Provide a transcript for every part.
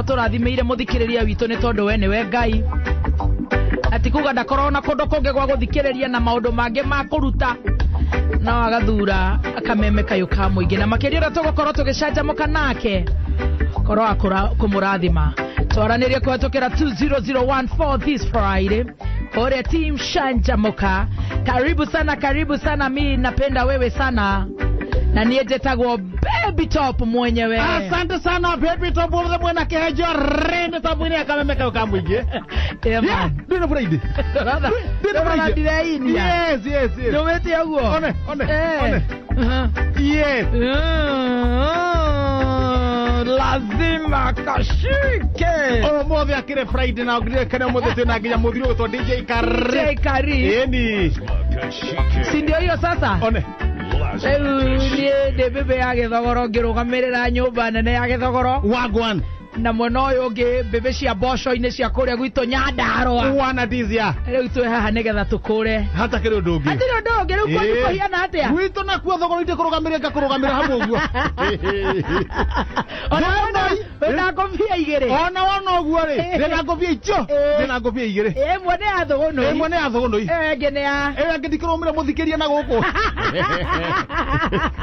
Tũrathimeire muthikiriria witũ nĩ tondũ we nĩwe Ngai. Ati kuga ndakorwo na kũndũ kũngĩ gwa gũthikĩrĩria na maũndũ mangĩ ma kũruta. No agathura akameme kayo ka mũingĩ na makĩria tũgũkorwo tũgĩcanjamũka nake. Korwo akora kumurathima. Twaranĩrie kũhetũkĩra 20014 this Friday. Ore team Shanjamoka. Karibu sana, mimi napenda wewe sana. Na niyejetagwo Baby Top mwenyewe. Asante sana Baby Top mwana Kihenjo rende tabuni akamemeka ukamwingie. Yeah, do the Friday. Yes. No mete yaguo. One. Yes. Lazima kashike. Mothe akire Friday na ngire kana mothe tena nginya muthiro to DJ Kari. Eni. Si ndio hiyo sasa? One. De bebe ya githogoro ngirugamirira nyumba nene ya githogoro. Wagwan. Na mwana uyu ngi bebe cia boco ine cia kuria gwito Nyandarua. Wana dizia. Riu twe haha nigetha tukure. Hata kire ndungi. Riu kwa hiana atia. Gwito na kuo thogoro ite kurugamira hamwe uguo. Ona ngobia igere. Ona uguo ri. Ndina ngobia icio. Ndina ngobia igere. Mwene ya thogono. Mwene ya thogono. Ngene ya. Ngithikirumira muthikiria na guku.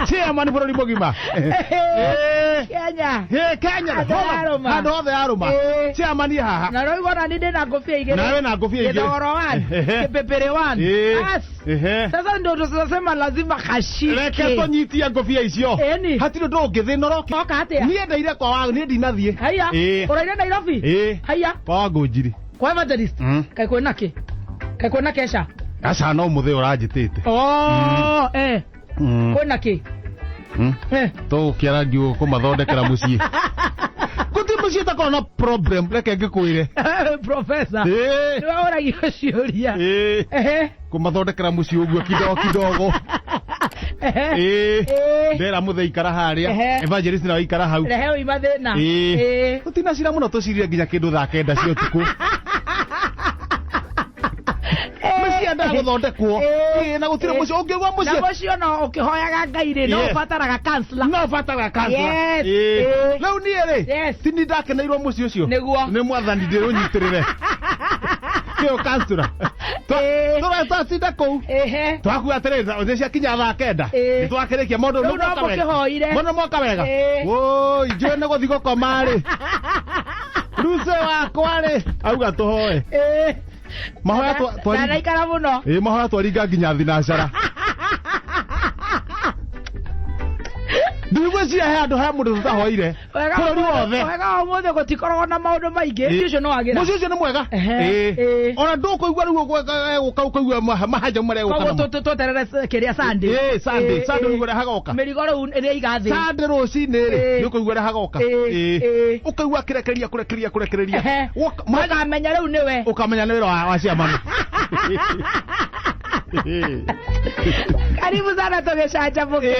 Chairman bururi mugima. Kenya. Kenya. Hando othe aruma. Chairman haha. Na roi gona ninde na ngobia igere. Nawe na ngobia igere. Githogoro wan. Kipepere wan. Sasa ndio tunasema lazima kashike. Reke tonyitia ngobia icio. Hatire ndungithino Oka atia. Nie ndaire kwa wangu nie ndinathie. Haya. Uraire Nairobi? Haya. Wangunjiri. Kwa Evangelist. Kai kwena ki? Kai kwena kesha? Aca no muthe urajitite. Kwena ki? To kiara ngiu kumathondekera mucii. Kuti mucii ta kono problem reke ngikwire. Professor. Ni wauragio ciuria. Kumathondekera mucii uguo kidogo. Ndera muthe ikara haria. Evangelist na ikara hau. Reheo imathina. Utina cira muno tucirire nginya kindu thaa 9 cia utuku. Nda guthondekwo na gutire mucio ungigwa mucio na mucio no ukihoyaga Ngai ri no fataraga kansla riu nie ri tini ndakeneirwo mucio ucio ni mwathani ndirunyitirire kio kansla twa tinda kou twaku atirira ucia kinya thaa 9 nitwakirikia mundu no moka wega woi njue ne guthi gukoma ri ruse wakwa ri auga tuhoe mahoya twari na ikara muno mahoya twaringa nginya thinacara Ndigwe cia handu ha mundu tutahoire bũrũri wothe wega umuthi gutikoragwo na maundu maingi ucio no wagira mucio ni mwega ona ndukuigua riu gukaigua mahanja maria gukana tuterere kiria Sunday Sunday igure hagoka mirigo riu ri igathi Sunday rucini ri nikuigua hagoka ukaigua kurekereria makamenya riu niwe ukamenya niwe wa ciamani. Karibu sana tugeshachamuke.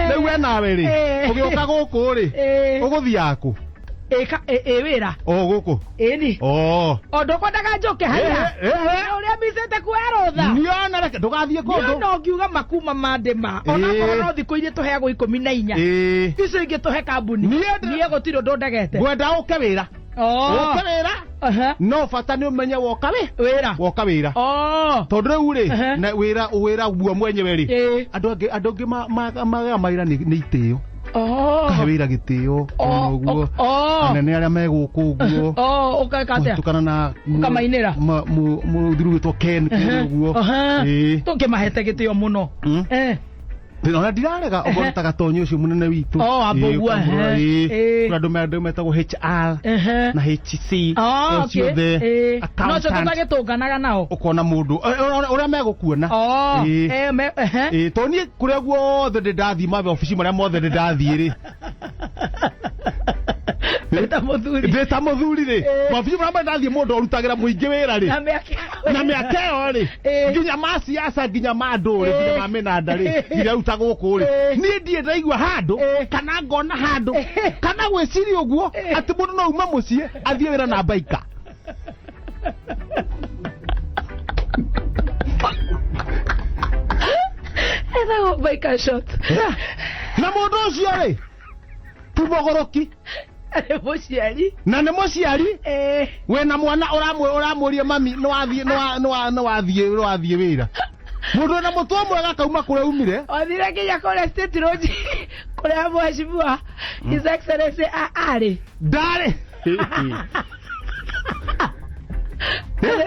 Lewe nawe ri ugioka guku ri uguthi yaku wira guku ni ndukwendaga njuke haya uria mbicete kwerutha niona reke ndugathie kundu no ngiuga makuma mandima ona korwo no thiku iri tuheagwo 14 icio ingi tuhe kambuni nie gutiro ndundagete gwenda uke wira no fata ni umenye woka wira tondu riu ri na wira guo mwenyewe ri andu angi maira ni itio kahe wira gitio oguo anene aria meguku uguo ukakatia tukana na ukamainira muthiru witwo Ken uguo tukimahete gitio muno ndona ndirarega ogorutaga tonyo ucio munene witu abogua andu metagwo HR na HC ucio the no cho tutagitunganaga nao ukona mundu uria megukuona toni kuria guothe ndathiĩ mabe ofici maria mothe ndathiĩ ri ndeta muthuri ri mabici maria ndathiĩ mundu orutagira muingi wira ri na miaka yo ri nginya masiasa nginya mandu ri nginya mamenanda ri nginya uta guku ri ni ndie ndaigua handu kana ngona handu kana gwiciria uguo ati mundu no uma mucie athie wira na baika Ethago baika shot. Na mundu ucio ri tubogoroki na nä må ciari we na mwana å ria mami nä wathiä wä ra må ndå na må twa mwega kauma kå rä a umire othire nginya kå rä a state road kå rä a mweshimua his excellency arä ndarä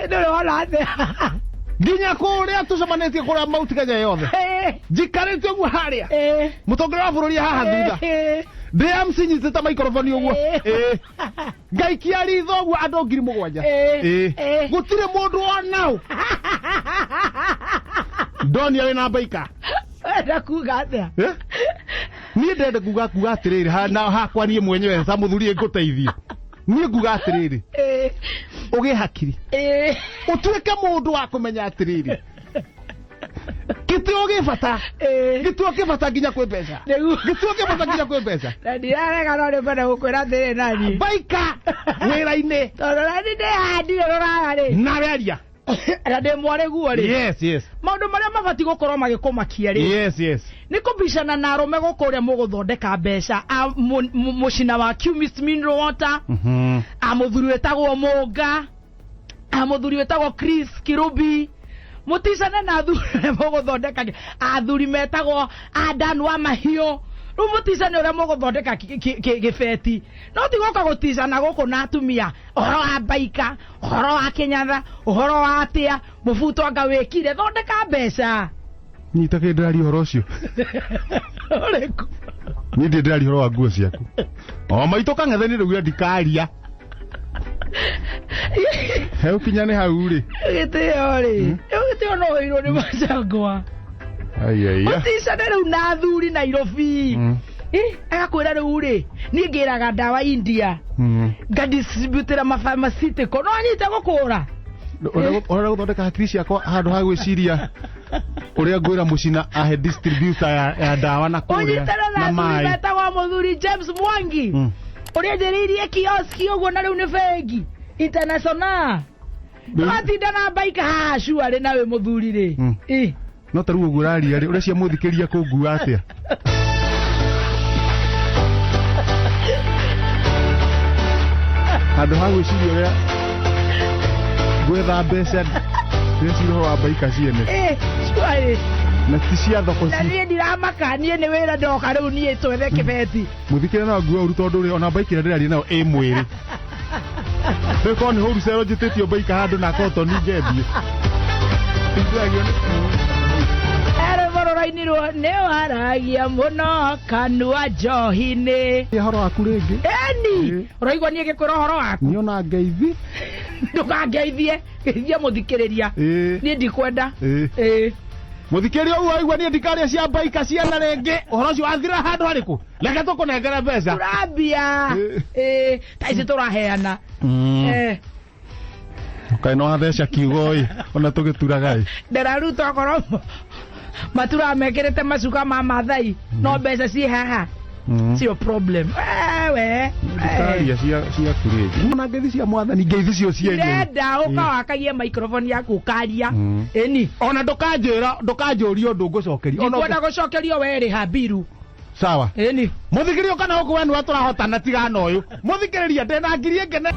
ndå wona atä nginya kå rä a tå cemanä tie kå rä a mauti Kenya yothe njikarä te å guo harä a må tongoria wa bå rå ri haha thutha DMC nyite ta microphone uguo ngaikia ritho uguo andu 7,000 gutire mundu onao ndoni ari na baika enda kuga atia ni ndende kuga atiriri hakwa nie mwenyewe sa muthuri nguteithie ni kuga atiriri ugi hakiri utuike mundu wa kumenya atiriri Gituo gibata nginya kwi mbeca gituo gibata nginya kwi mbeca na ndirarega no nĩmbenda gũkwĩra atĩrĩ nani baika wĩra-inĩ tondũ nani ndĩhandire rũrarĩ nareria na ndĩ mwarĩ guo rĩ maũndũ marĩa mabatiĩ gũkorwo magĩkũmakia rĩ nĩ kũbicana na arũme gũkũ ũrĩa mũgũthondeka mbeca mũcina wa Qmist mineral water mũthuri wĩtagwo Mũnga mũthuri wĩtagwo Chris Kirubi mutisana na athuri mũgũthondeka athuri metagwo Adan wa Mahiũ rĩu mutisana ũrĩa mũgũthondeka gĩbeti no ti gũka gũtisana gũkũ na atumia ũhoro wa baika ũhoro wa Kĩnyatha ũhoro wa atĩa mũbuto anga wĩkire thondeka mbeca nyita kĩndĩrari ũhoro ũcio ũrĩkũ niĩ ndĩrari ũhoro wa nguo ciaku o maitũ kang'ethe rĩu ndikaria heu kinya nĩ hau rĩ gĩtĩo rĩ gĩtĩo no wĩirwo nĩ macangwa mutisana rĩu na athuri Nairobi agakwĩra rĩu rĩ niĩ ngĩraga ndawa India ngadistributĩra mapharmaceutical no anyite gũkũra ũrĩa gũthondeka hakiri ciakwa handũ ha gwĩciria ũrĩa ngwĩra mũcina ahe distributor ya ndawa na kũrĩa na maĩ metagwo mũthuri James Mwangi ũrĩa njĩrĩirie kioski ũguo na rĩu nĩ bengi international watinda na baika haha cuarĩ nawe mũthuri rĩ no ta rĩu ũguo ũraria rĩ ũrĩa cia mũthikĩria kũngua atĩa handũ ha gwĩciria ũrĩa gwetha mbeca ndĩreciria wa baika ciene cuarĩ na ti cia thoko na niĩ ndiramaka niĩ nĩ wĩra ndoka rĩu niĩ twethe kĩbeti mũthikĩria na nguo ũru tondũ rĩ ona baika ndĩraria nayo mwĩrĩ rĩkorwo nĩ hũru cero njĩtĩtio baika handũ na kotoni ngendie rũrũ-inĩ nĩ waragia mũno kanua njohi-inĩ ũhoro waku rĩngĩ eni ũraigua niĩ ngĩkwĩra ũhoro waku niĩ ona ngeithi ndũkangeithie geithia mũthikĩrĩria niĩ ndikwenda mũthikĩria ũguo aigua niĩ ndikaria cia baika ciana rĩngĩ ũhoro ũcio wathira handũ harĩkũ reke tũkũnengere mbeca tũrambia ta ici tũraheana kaĩ no hatheca kiugo ĩ ona tũgĩturaga ĩ ndĩraruta okorwo matura mekĩrĩte macuka ma Maathai no mbeca ciĩ haha cio problem we ndikaria cia kũrĩngi ona ngeithi cia mwathani ngeithi cio cienyewe ndenda ũkawakagie microphone yaku ũkaria ĩni ona ndũkanjũria ũndũ ngũcokeria ona kwenda gũcokerio we rĩ habiru sawa ĩni mũthikĩria kana ũkũ we nĩwe tũrahotana tigana ũyũ mũthikĩrĩria ndĩna ngiri ngene